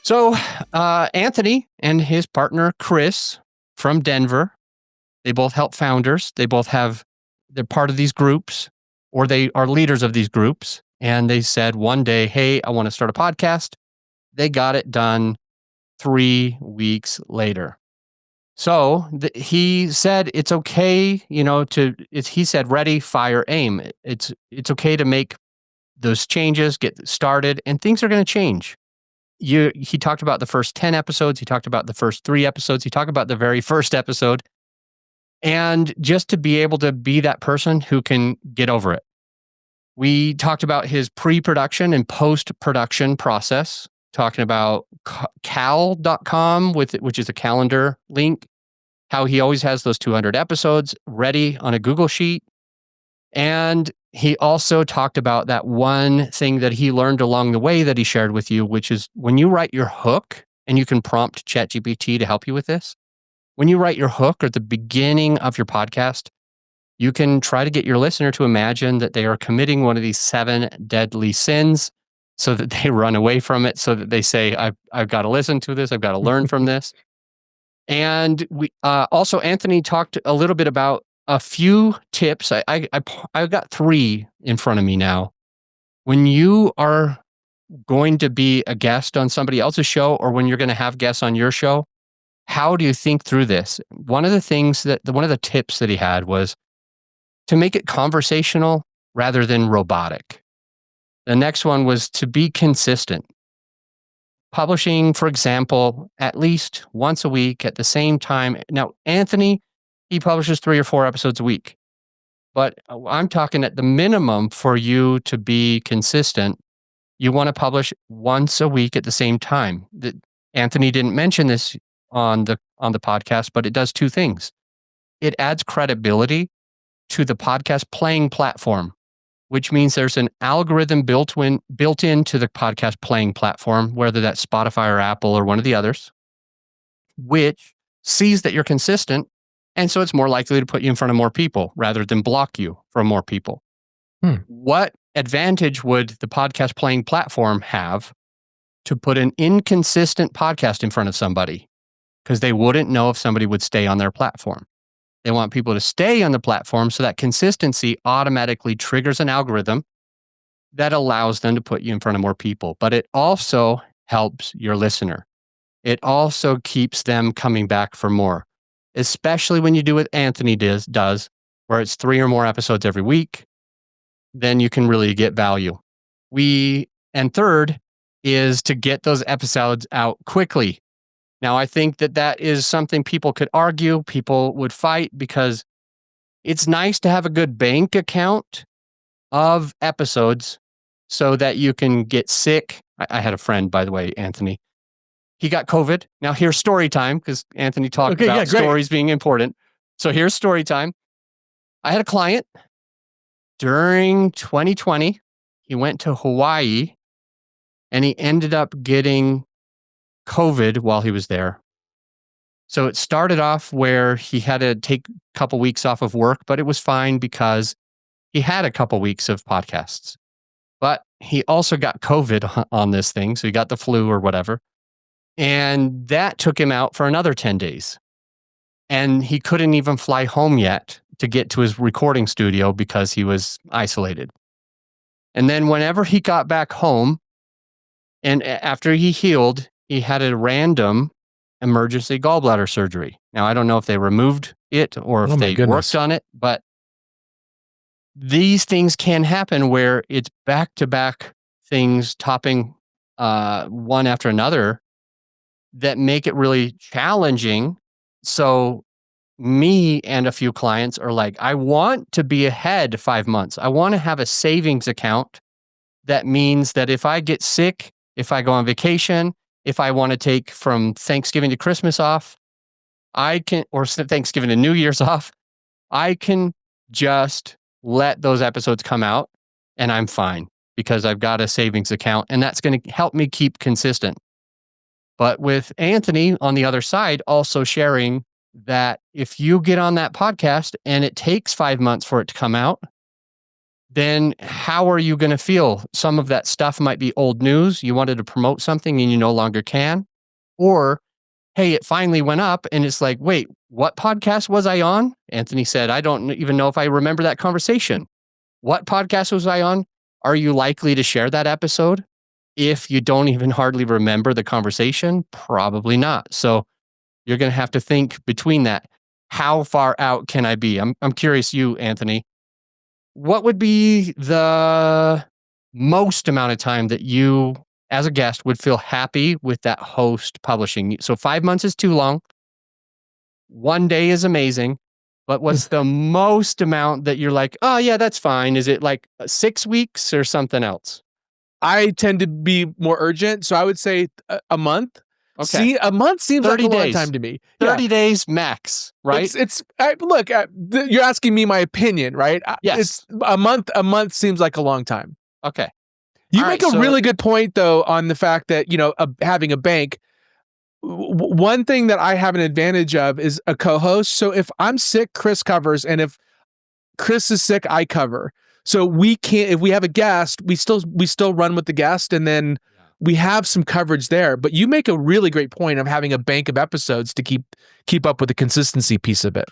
So, Anthony and his partner, Chris, from Denver, they both help founders. They're part of these groups, or they are leaders of these groups. And they said one day, hey, I want to start a podcast. They got it done 3 weeks later. So he said it's okay, he said, ready, fire, aim. It's okay to make those changes, get started, and things are going to change. He talked about the first 10 episodes. He talked about the first 3 episodes. He talked about the very first episode. And just to be able to be that person who can get over it. We talked about his pre-production and post-production process, talking about cal.com, which is a calendar link, how he always has those 200 episodes ready on a Google Sheet. And he also talked about that one thing that he learned along the way that he shared with you, which is when you write your hook, and you can prompt ChatGPT to help you with this. When you write your hook at the beginning of your podcast, you can try to get your listener to imagine that they are committing one of these 7 deadly sins so that they run away from it, so that they say, I've got to listen to this. I've got to learn from this. And we also, Anthony talked a little bit about a few tips. I've got 3 in front of me now. When you are going to be a guest on somebody else's show, or when you're going to have guests on your show, how do you think through this? One of the tips that he had was to make it conversational rather than robotic. The next one was to be consistent. Publishing, for example, at least once a week at the same time. Now, Anthony, he publishes 3 or 4 episodes a week. But I'm talking at the minimum for you to be consistent. You want to publish once a week at the same time. Anthony didn't mention this on the podcast, but it does 2 things. It adds credibility to the podcast playing platform, which means there's an algorithm built into the podcast playing platform, whether that's Spotify or Apple or one of the others, which sees that you're consistent. And so it's more likely to put you in front of more people rather than block you from more people. What advantage would the podcast playing platform have to put an inconsistent podcast in front of somebody? Because they wouldn't know if somebody would stay on their platform. They want people to stay on the platform, so that consistency automatically triggers an algorithm that allows them to put you in front of more people. But it also helps your listener. It also keeps them coming back for more, especially when you do what Anthony does, where it's 3 or more episodes every week. Then you can really get value. And third is to get those episodes out quickly. Now, I think that is something people could argue, people would fight, because it's nice to have a good bank account of episodes so that you can get sick. I had a friend, by the way, Anthony. He got COVID. Now here's story time, because Anthony talked about stories being important. So here's story time. I had a client during 2020. He went to Hawaii and he ended up getting COVID while he was there. So it started off where he had to take a couple weeks off of work, but it was fine because he had a couple weeks of podcasts. But he also got COVID on this thing. So he got the flu or whatever. And that took him out for another 10 days. And he couldn't even fly home yet to get to his recording studio because he was isolated. And then whenever he got back home, and after he healed, he had a random emergency gallbladder surgery. Now, I don't know if they removed it or if they worked on it, but these things can happen where it's back-to-back things topping one after another that make it really challenging. So me and a few clients are like, I want to be ahead 5 months. I want to have a savings account. That means that if I get sick, if I go on vacation, if I want to take from Thanksgiving to Christmas off, I can, or Thanksgiving to New Year's off, I can just let those episodes come out and I'm fine because I've got a savings account, and that's going to help me keep consistent. But with Anthony on the other side, also sharing that if you get on that podcast and it takes 5 months for it to come out, then how are you going to feel? Some of that stuff might be old news. You wanted to promote something and you no longer can. Or, hey, it finally went up and it's like, wait, what podcast was I on? Anthony said, I don't even know if I remember that conversation. What podcast was I on? Are you likely to share that episode? If you don't even hardly remember the conversation, probably not. So you're going to have to think between that. How far out can I be? I'm curious, you, Anthony. What would be the most amount of time that you, as a guest, would feel happy with that host publishing? So 5 months is too long. 1 day is amazing. But what's the most amount that you're like, oh, yeah, that's fine? Is it like 6 weeks or something else? I tend to be more urgent. So I would say a month. Okay. See, a month seems like a long days. time to me. 30 days max, right? Look, you're asking me my opinion, right? Yes. It's a month. A month seems like a long time. Okay. You make a really good point, though, on the fact that, having a bank. One thing that I have an advantage of is a co-host. So if I'm sick, Chris covers, and if Chris is sick, I cover. So if we have a guest, we still run with the guest, and then we have some coverage there. But you make a really great point of having a bank of episodes to keep up with the consistency piece of it.